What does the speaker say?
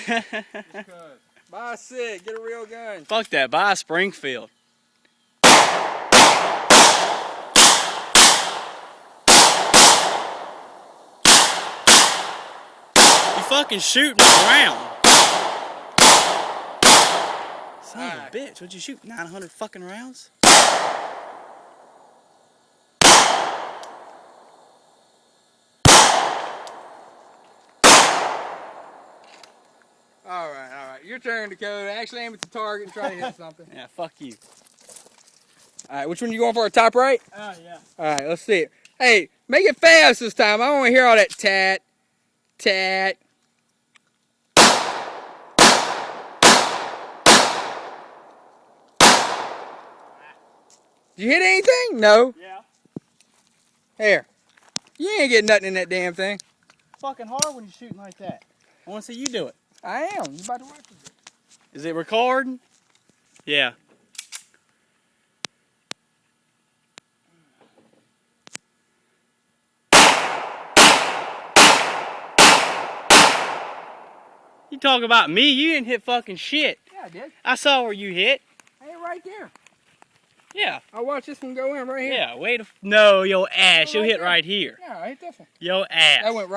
Just cause. Buy a SIG, get a real gun. Fuck that, buy a Springfield. You fucking shooting around. Son of a bitch, what'd you shoot? 900 fucking rounds? Alright. Your turn, Dakota. Actually aim at the target and try to hit something. Yeah, fuck you. Alright, which one you going for? Top right? Oh, yeah. Alright, let's see it. Hey, make it fast this time. I don't want to hear all that tat. Did you hit anything? No. Yeah. Here. You ain't getting nothing in that damn thing. Fucking hard when you're shooting like that. I want to see you do it. I am. You about to watch it. Is it recording? Yeah. You talk about me, you didn't hit fucking shit. Yeah, I did. I saw where you hit. Hey, right there. Yeah. I watched this one go in right here. Yeah, wait a... No, your ass. Right You'll hit there. right here. Yeah, I hit this one. Your ass. That went right.